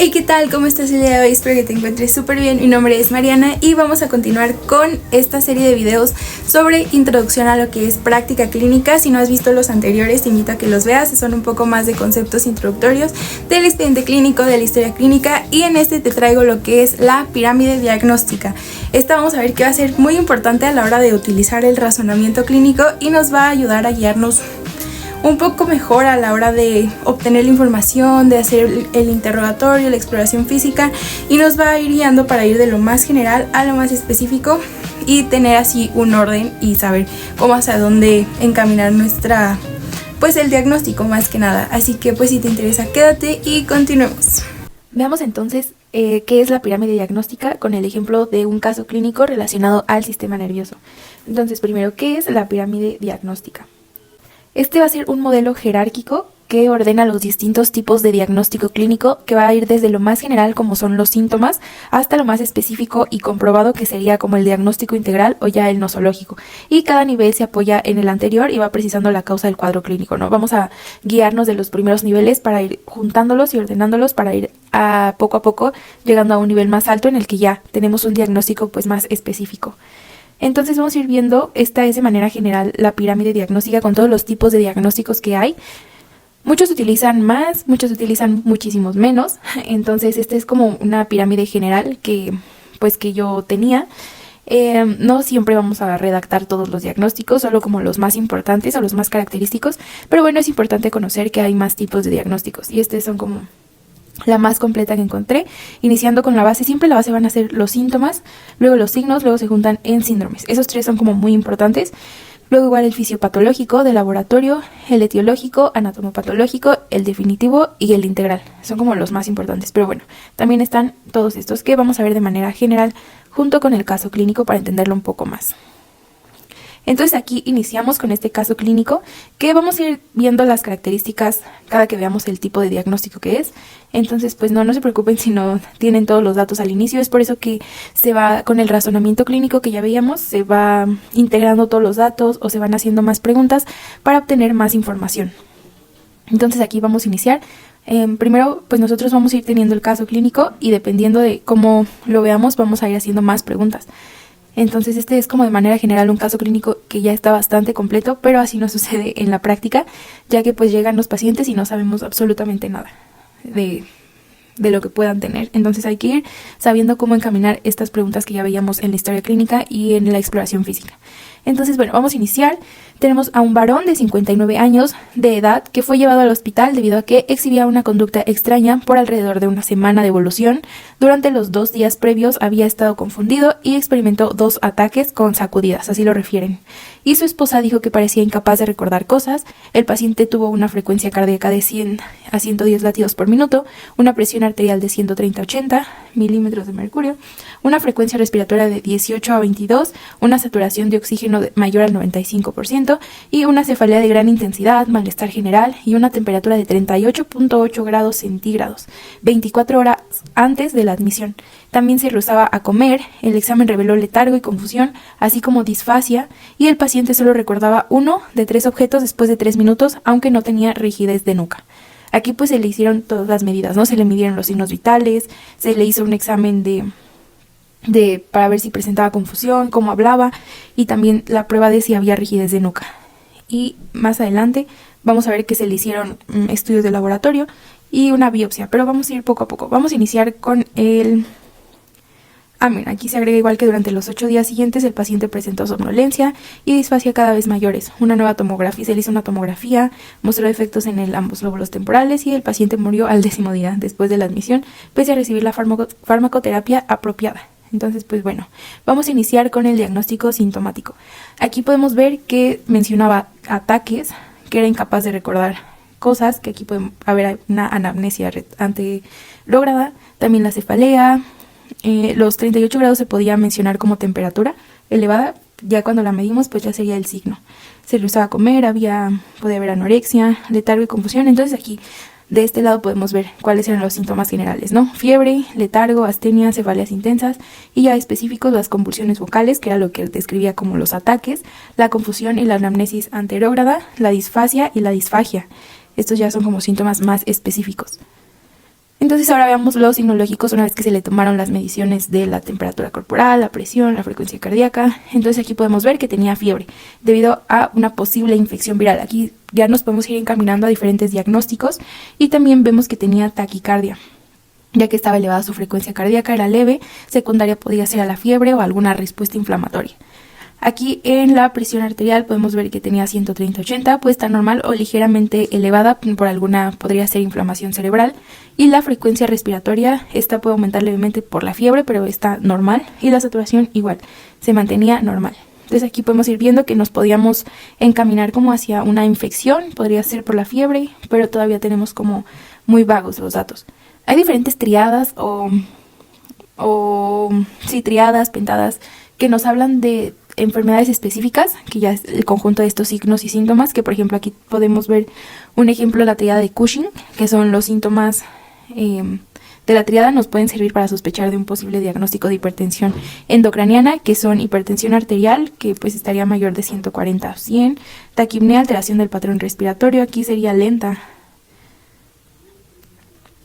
Hey, ¿qué tal? ¿Cómo estás el día de hoy? Espero que te encuentres súper bien. Mi nombre es Mariana y vamos a continuar con esta serie de videos sobre introducción a lo que es práctica clínica. Si no has visto los anteriores, te invito a que los veas. Son un poco más de conceptos introductorios del expediente clínico, de la historia clínica, y en este te traigo lo que es la pirámide diagnóstica. Esta vamos a ver que va a ser muy importante a la hora de utilizar el razonamiento clínico y nos va a ayudar a guiarnos un poco mejor a la hora de obtener la información, de hacer el interrogatorio, la exploración física, y nos va a ir guiando para ir de lo más general a lo más específico y tener así un orden y saber cómo hacia dónde encaminar el diagnóstico más que nada. Así que pues si te interesa, quédate y continuemos. Veamos entonces qué es la pirámide diagnóstica con el ejemplo de un caso clínico relacionado al sistema nervioso. Entonces, primero, ¿qué es la pirámide diagnóstica? Este va a ser un modelo jerárquico que ordena los distintos tipos de diagnóstico clínico, que va a ir desde lo más general, como son los síntomas, hasta lo más específico y comprobado, que sería como el diagnóstico integral o ya el nosológico. Y cada nivel se apoya en el anterior y va precisando la causa del cuadro clínico, ¿no? Vamos a guiarnos de los primeros niveles para ir juntándolos y ordenándolos para ir poco a poco llegando a un nivel más alto en el que ya tenemos un diagnóstico pues más específico. Entonces vamos a ir viendo, esta es de manera general la pirámide diagnóstica con todos los tipos de diagnósticos que hay. Muchos utilizan más, muchos utilizan muchísimos menos. Entonces esta es como una pirámide general que yo tenía. No siempre vamos a redactar todos los diagnósticos, solo como los más importantes o los más característicos. Pero bueno, es importante conocer que hay más tipos de diagnósticos y estos son como la más completa que encontré, iniciando con la base. Siempre la base van a ser los síntomas, luego los signos, luego se juntan en síndromes. Esos tres son como muy importantes. Luego igual el fisiopatológico, de laboratorio, el etiológico, anatomopatológico, el definitivo y el integral. Son como los más importantes, pero bueno, también están todos estos que vamos a ver de manera general junto con el caso clínico para entenderlo un poco más. Entonces aquí iniciamos con este caso clínico, que vamos a ir viendo las características cada que veamos el tipo de diagnóstico que es. Entonces pues no se preocupen si no tienen todos los datos al inicio. Es por eso que se va con el razonamiento clínico que ya veíamos, se va integrando todos los datos o se van haciendo más preguntas para obtener más información. Entonces aquí vamos a iniciar. Primero pues nosotros vamos a ir teniendo el caso clínico y dependiendo de cómo lo veamos vamos a ir haciendo más preguntas. Entonces este es como de manera general un caso clínico que ya está bastante completo, pero así no sucede en la práctica, ya que pues llegan los pacientes y no sabemos absolutamente nada de lo que puedan tener. Entonces hay que ir sabiendo cómo encaminar estas preguntas que ya veíamos en la historia clínica y en la exploración física. Entonces, bueno, vamos a iniciar. Tenemos a un varón de 59 años de edad que fue llevado al hospital debido a que exhibía una conducta extraña por alrededor de una semana de evolución. Durante los 2 días previos había estado confundido y experimentó 2 ataques con sacudidas, así lo refieren. Y su esposa dijo que parecía incapaz de recordar cosas. El paciente tuvo una frecuencia cardíaca de 100 a 110 latidos por minuto, una presión arterial de 130-80 milímetros de mercurio, una frecuencia respiratoria de 18 a 22, una saturación de oxígeno mayor al 95% y una cefalea de gran intensidad, malestar general y una temperatura de 38.8 grados centígrados, 24 horas antes de la admisión. También se rehusaba a comer, el examen reveló letargo y confusión, así como disfasia, y el paciente solo recordaba 1 de 3 objetos después de 3 minutos, aunque no tenía rigidez de nuca. Aquí pues se le hicieron todas las medidas, ¿no? Se le midieron los signos vitales, se le hizo un examen para ver si presentaba confusión, cómo hablaba, y también la prueba de si había rigidez de nuca. Y más adelante vamos a ver que se le hicieron estudios de laboratorio y una biopsia, pero vamos a ir poco a poco. Vamos a iniciar con el... mira, aquí se agrega igual que durante los 8 días siguientes el paciente presentó somnolencia y disfasia cada vez mayores. Una nueva tomografía, se le hizo una tomografía, mostró defectos en ambos lóbulos temporales y el paciente murió al 10º día después de la admisión, pese a recibir la farmacoterapia apropiada. Entonces, pues bueno, vamos a iniciar con el diagnóstico sintomático. Aquí podemos ver que mencionaba ataques, que era incapaz de recordar cosas, que aquí puede haber una anamnesia lograda, también la cefalea. Los 38 grados se podía mencionar como temperatura elevada, ya cuando la medimos pues ya sería el signo. Se rehusaba a comer, podía haber anorexia, letargo y confusión. Entonces aquí de este lado podemos ver cuáles eran los síntomas generales, ¿no? Fiebre, letargo, astenia, cefaleas intensas y ya específicos las convulsiones vocales, que era lo que describía como los ataques, la confusión y la anamnesis anterógrada, la disfasia y la disfagia. Estos ya son como síntomas más específicos. Entonces ahora veamos los signos lógicos una vez que se le tomaron las mediciones de la temperatura corporal, la presión, la frecuencia cardíaca. Entonces aquí podemos ver que tenía fiebre debido a una posible infección viral. Aquí ya nos podemos ir encaminando a diferentes diagnósticos y también vemos que tenía taquicardia, ya que estaba elevada su frecuencia cardíaca, era leve, secundaria podía ser a la fiebre o alguna respuesta inflamatoria. Aquí en la presión arterial podemos ver que tenía 130/80, pues está normal o ligeramente elevada por alguna, podría ser inflamación cerebral. Y la frecuencia respiratoria, esta puede aumentar levemente por la fiebre, pero está normal. Y la saturación igual, se mantenía normal. Entonces aquí podemos ir viendo que nos podíamos encaminar como hacia una infección, podría ser por la fiebre, pero todavía tenemos como muy vagos los datos. Hay diferentes triadas triadas, pentadas, que nos hablan de enfermedades específicas, que ya es el conjunto de estos signos y síntomas, que por ejemplo aquí podemos ver un ejemplo de la triada de Cushing, que son los síntomas de la triada, nos pueden servir para sospechar de un posible diagnóstico de hipertensión endocraniana, que son hipertensión arterial, que pues estaría mayor de 140 a 100, taquipnea, alteración del patrón respiratorio, aquí sería lenta,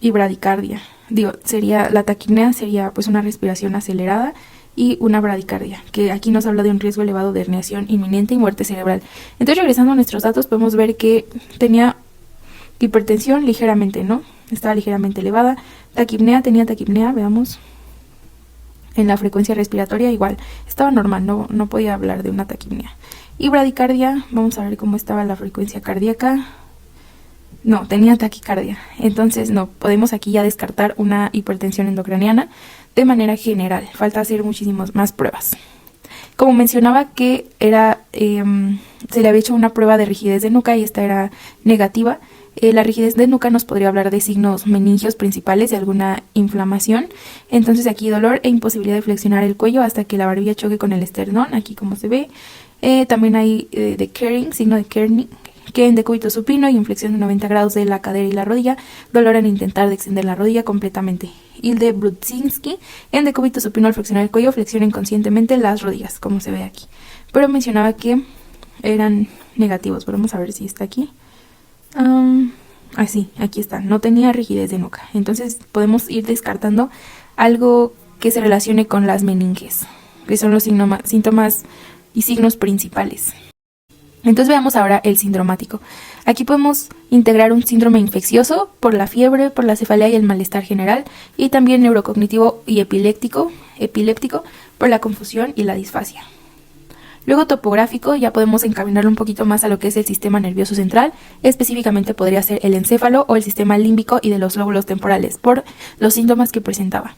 y bradicardia. La taquipnea sería pues una respiración acelerada y una bradicardia, que aquí nos habla de un riesgo elevado de herniación inminente y muerte cerebral. Entonces, regresando a nuestros datos, podemos ver que tenía hipertensión ligeramente, ¿no? Estaba ligeramente elevada. Tenía taquipnea, veamos. En la frecuencia respiratoria igual, estaba normal, no podía hablar de una taquipnea. Y bradicardia, vamos a ver cómo estaba la frecuencia cardíaca. No, tenía taquicardia. Entonces, no, podemos aquí ya descartar una hipertensión endocraniana de manera general. Falta hacer muchísimas más pruebas. Como mencionaba que se le había hecho una prueba de rigidez de nuca y esta era negativa. La rigidez de nuca nos podría hablar de signos meningios principales de alguna inflamación. Entonces aquí dolor e imposibilidad de flexionar el cuello hasta que la barbilla choque con el esternón, aquí como se ve. También hay signo de Kearney, que en decúbito supino y inflexión de 90 grados de la cadera y la rodilla, dolor al intentar de extender la rodilla completamente. Y el de Brudzinski, en decúbito supino al flexionar el cuello, flexiona inconscientemente las rodillas, como se ve aquí. Pero mencionaba que eran negativos. Vamos a ver si está aquí. Sí, aquí está. No tenía rigidez de nuca. Entonces podemos ir descartando algo que se relacione con las meninges, que son los síntomas y signos principales. Entonces veamos ahora el sindromático. Aquí podemos integrar un síndrome infeccioso por la fiebre, por la cefalea y el malestar general, y también neurocognitivo y epiléptico por la confusión y la disfasia. Luego topográfico, ya podemos encaminarlo un poquito más a lo que es el sistema nervioso central, específicamente podría ser el encéfalo o el sistema límbico y de los lóbulos temporales, por los síntomas que presentaba.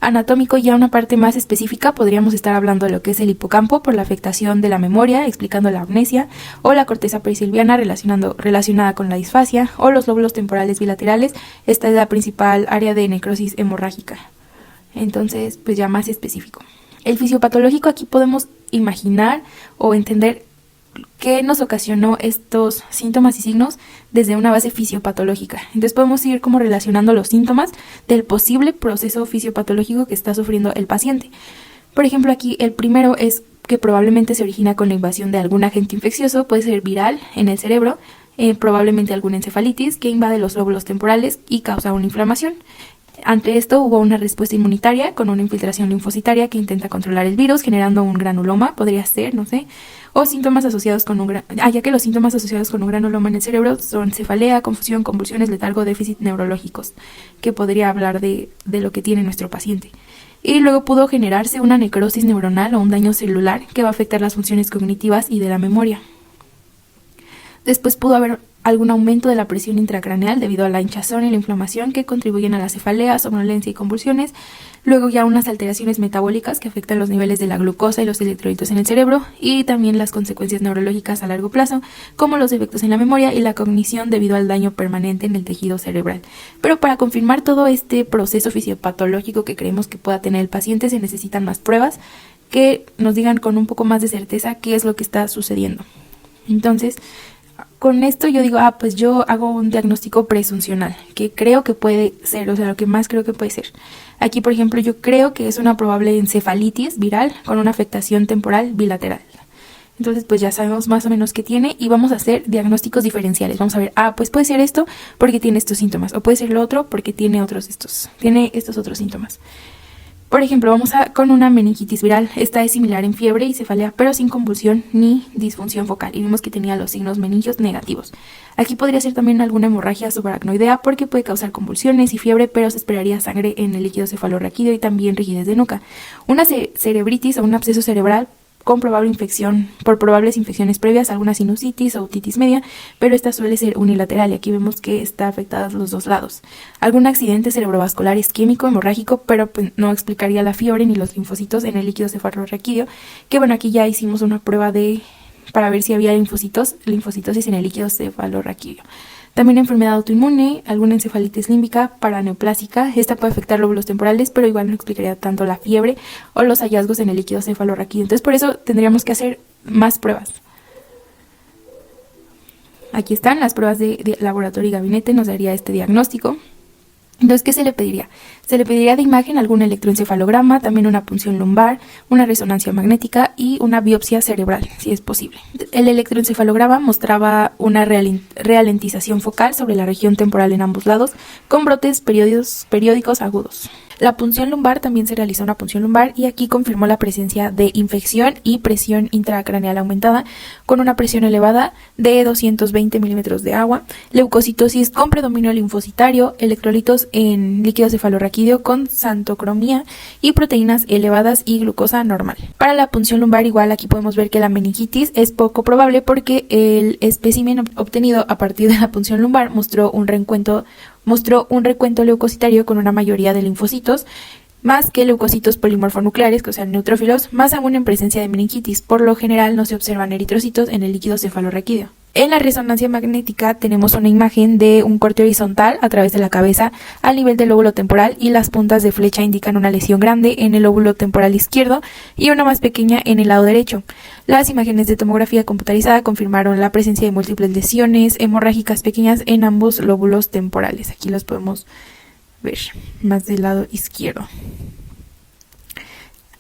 Anatómico, ya una parte más específica, podríamos estar hablando de lo que es el hipocampo por la afectación de la memoria, explicando la amnesia, o la corteza perisilviana relacionada con la disfasia, o los lóbulos temporales bilaterales. Esta es la principal área de necrosis hemorrágica. Entonces, pues ya más específico. El fisiopatológico, aquí podemos imaginar o entender qué nos ocasionó estos síntomas y signos desde una base fisiopatológica. Entonces podemos ir como relacionando los síntomas del posible proceso fisiopatológico que está sufriendo el paciente. Por ejemplo, aquí el primero es que probablemente se origina con la invasión de algún agente infeccioso, puede ser viral en el cerebro, probablemente alguna encefalitis que invade los lóbulos temporales y causa una inflamación. Ante esto hubo una respuesta inmunitaria con una infiltración linfocitaria que intenta controlar el virus generando un granuloma, podría ser, no sé, o síntomas asociados con ya que los síntomas asociados con un granuloma en el cerebro son cefalea, confusión, convulsiones, letargo, déficit neurológicos, que podría hablar de lo que tiene nuestro paciente. Y luego pudo generarse una necrosis neuronal o un daño celular que va a afectar las funciones cognitivas y de la memoria. Después pudo haber algún aumento de la presión intracraneal debido a la hinchazón y la inflamación que contribuyen a la cefalea, somnolencia y convulsiones. Luego ya unas alteraciones metabólicas que afectan los niveles de la glucosa y los electrolitos en el cerebro, y también las consecuencias neurológicas a largo plazo, como los defectos en la memoria y la cognición debido al daño permanente en el tejido cerebral. Pero para confirmar todo este proceso fisiopatológico que creemos que pueda tener el paciente, se necesitan más pruebas que nos digan con un poco más de certeza qué es lo que está sucediendo. Entonces, con esto yo digo, pues yo hago un diagnóstico presuncional, que creo que puede ser, o sea, lo que más creo que puede ser. Aquí, por ejemplo, yo creo que es una probable encefalitis viral con una afectación temporal bilateral. Entonces pues ya sabemos más o menos qué tiene y vamos a hacer diagnósticos diferenciales. Vamos a ver, pues puede ser esto porque tiene estos síntomas, o puede ser lo otro porque tiene estos otros síntomas. Por ejemplo, con una meningitis viral. Esta es similar en fiebre y cefalea, pero sin convulsión ni disfunción focal. Y vimos que tenía los signos meningios negativos. Aquí podría ser también alguna hemorragia subaracnoidea porque puede causar convulsiones y fiebre, pero se esperaría sangre en el líquido cefalorraquídeo y también rigidez de nuca. Una cerebritis o un absceso cerebral con probable infección, por probables infecciones previas, alguna sinusitis o otitis media, pero esta suele ser unilateral y aquí vemos que está afectada los dos lados. Algún accidente cerebrovascular isquémico, hemorrágico, pero pues no explicaría la fiebre ni los linfocitos en el líquido cefalorraquídeo, que bueno, aquí ya hicimos una prueba para ver si había linfocitosis en el líquido cefalorraquídeo. También enfermedad autoinmune, alguna encefalitis límbica paraneoplásica. Esta puede afectar lóbulos temporales, pero igual no explicaría tanto la fiebre o los hallazgos en el líquido cefalorraquídeo. Entonces, por eso tendríamos que hacer más pruebas. Aquí están las pruebas de laboratorio y gabinete, nos daría este diagnóstico. Entonces, ¿qué se le pediría? Se le pediría de imagen algún electroencefalograma, también una punción lumbar, una resonancia magnética y una biopsia cerebral, si es posible. El electroencefalograma mostraba una ralentización focal sobre la región temporal en ambos lados, con brotes periódicos agudos. La punción lumbar, también se realizó una punción lumbar y aquí confirmó la presencia de infección y presión intracraneal aumentada con una presión elevada de 220 milímetros de agua, leucocitosis con predominio linfocitario, electrolitos en líquido cefalorraquídeo con xantocromía y proteínas elevadas y glucosa normal. Para la punción lumbar igual aquí podemos ver que la meningitis es poco probable porque el espécimen obtenido a partir de la punción lumbar mostró un recuento leucocitario con una mayoría de linfocitos, más que leucocitos polimorfonucleares, que sean neutrófilos, más aún en presencia de meningitis. Por lo general no se observan eritrocitos en el líquido cefalorraquídeo. En la resonancia magnética tenemos una imagen de un corte horizontal a través de la cabeza al nivel del lóbulo temporal y las puntas de flecha indican una lesión grande en el lóbulo temporal izquierdo y una más pequeña en el lado derecho. Las imágenes de tomografía computarizada confirmaron la presencia de múltiples lesiones hemorrágicas pequeñas en ambos lóbulos temporales. Aquí los podemos ver más del lado izquierdo.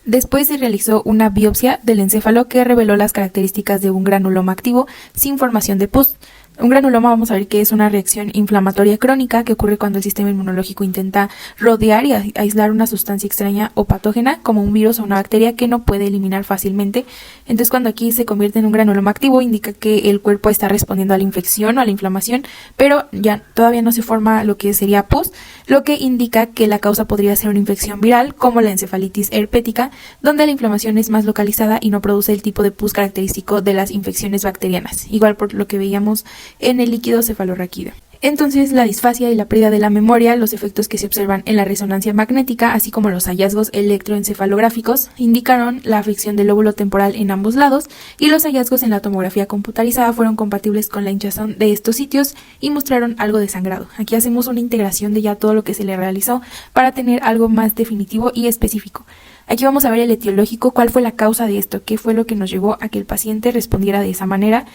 Después se realizó una biopsia del encéfalo que reveló las características de un granuloma activo sin formación de pus. Un granuloma vamos a ver que es una reacción inflamatoria crónica que ocurre cuando el sistema inmunológico intenta rodear y aislar una sustancia extraña o patógena como un virus o una bacteria que no puede eliminar fácilmente. Entonces cuando aquí se convierte en un granuloma activo indica que el cuerpo está respondiendo a la infección o a la inflamación, pero ya todavía no se forma lo que sería pus, lo que indica que la causa podría ser una infección viral como la encefalitis herpética, donde la inflamación es más localizada y no produce el tipo de pus característico de las infecciones bacterianas, igual por lo que veíamos en el líquido cefalorraquídeo. Entonces, la disfasia y la pérdida de la memoria, los efectos que se observan en la resonancia magnética, así como los hallazgos electroencefalográficos, indicaron la afección del lóbulo temporal en ambos lados y los hallazgos en la tomografía computarizada fueron compatibles con la hinchazón de estos sitios y mostraron algo de sangrado. Aquí hacemos una integración de ya todo lo que se le realizó para tener algo más definitivo y específico. Aquí vamos a ver el etiológico, cuál fue la causa de esto, qué fue lo que nos llevó a que el paciente respondiera de esa manera.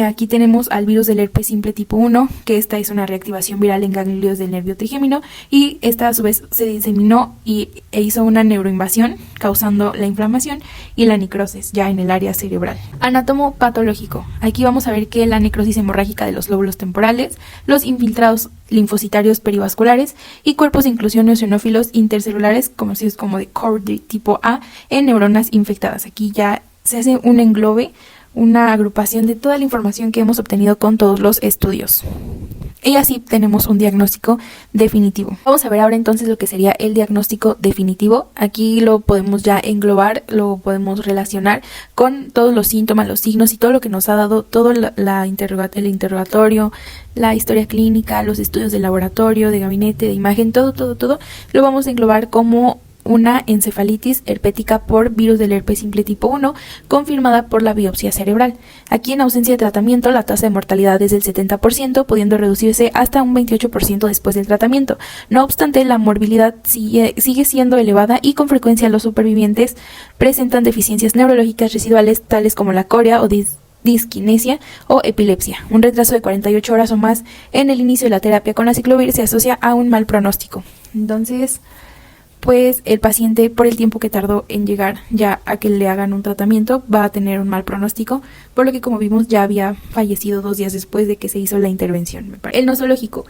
Aquí tenemos al virus del herpes simple tipo 1, que esta es una reactivación viral en ganglios del nervio trigémino y esta a su vez se diseminó e hizo una neuroinvasión causando la inflamación y la necrosis ya en el área cerebral. Anátomo patológico. Aquí vamos a ver que la necrosis hemorrágica de los lóbulos temporales, los infiltrados linfocitarios perivasculares y cuerpos de inclusión eosinófilos intercelulares conocidos como de core de tipo A en neuronas infectadas. Aquí ya se hace un englobe, una agrupación de toda la información que hemos obtenido con todos los estudios. Y así tenemos un diagnóstico definitivo. Vamos a ver ahora entonces lo que sería el diagnóstico definitivo. Aquí lo podemos ya englobar, lo podemos relacionar con todos los síntomas, los signos y todo lo que nos ha dado todo el interrogatorio, la historia clínica, los estudios de laboratorio, de gabinete, de imagen, todo lo vamos a englobar como una encefalitis herpética por virus del herpes simple tipo 1 confirmada por la biopsia cerebral. Aquí en ausencia de tratamiento la tasa de mortalidad es del 70%, pudiendo reducirse hasta un 28% después del tratamiento. No obstante, la morbilidad sigue siendo elevada y con frecuencia los supervivientes presentan deficiencias neurológicas residuales tales como la corea o disquinesia o epilepsia. Un retraso de 48 horas o más en el inicio de la terapia con aciclovir se asocia a un mal pronóstico. Entonces, pues el paciente, por el tiempo que tardó en llegar ya a que le hagan un tratamiento, va a tener un mal pronóstico, por lo que, como vimos, ya había fallecido 2 días después de que se hizo la intervención. El nosológico,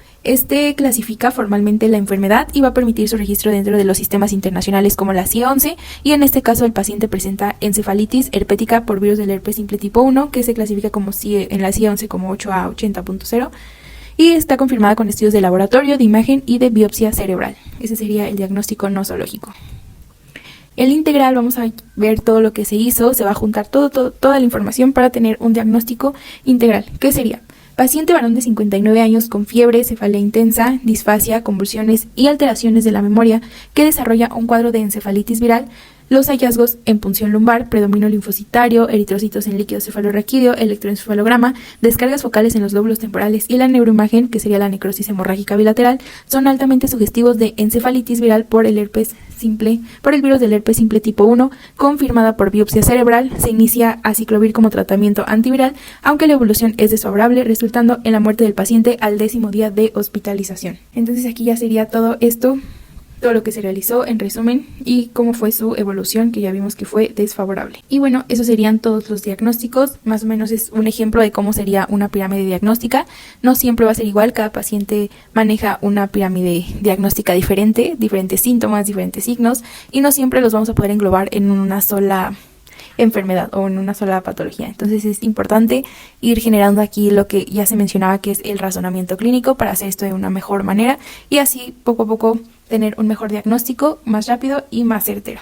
clasifica formalmente la enfermedad y va a permitir su registro dentro de los sistemas internacionales como la CIA-11, y en este caso el paciente presenta encefalitis herpética por virus del herpes simple tipo 1, que se clasifica como en la CIA-11 como 8A80.0, y está confirmada con estudios de laboratorio, de imagen y de biopsia cerebral. Ese sería el diagnóstico nosológico. El integral, vamos a ver todo lo que se hizo, se va a juntar toda la información para tener un diagnóstico integral. ¿Qué sería? Paciente varón de 59 años con fiebre, cefalea intensa, disfasia, convulsiones y alteraciones de la memoria, que desarrolla un cuadro de encefalitis viral. Los hallazgos en punción lumbar, predominio linfocitario, eritrocitos en líquido cefalorraquídeo, electroencefalograma, descargas focales en los lóbulos temporales y la neuroimagen, que sería la necrosis hemorrágica bilateral, son altamente sugestivos de encefalitis viral por el virus del herpes simple tipo 1, confirmada por biopsia cerebral. Se inicia aciclovir como tratamiento antiviral, aunque la evolución es desfavorable, resultando en la muerte del paciente al 10º día de hospitalización. Entonces aquí ya sería todo esto, todo lo que se realizó en resumen y cómo fue su evolución, que ya vimos que fue desfavorable. Y bueno, esos serían todos los diagnósticos. Más o menos es un ejemplo de cómo sería una pirámide diagnóstica. No siempre va a ser igual, cada paciente maneja una pirámide diagnóstica diferente, diferentes síntomas, diferentes signos, y no siempre los vamos a poder englobar en una sola enfermedad o en una sola patología. Entonces es importante ir generando aquí lo que ya se mencionaba, que es el razonamiento clínico, para hacer esto de una mejor manera y así poco a poco tener un mejor diagnóstico, más rápido y más certero.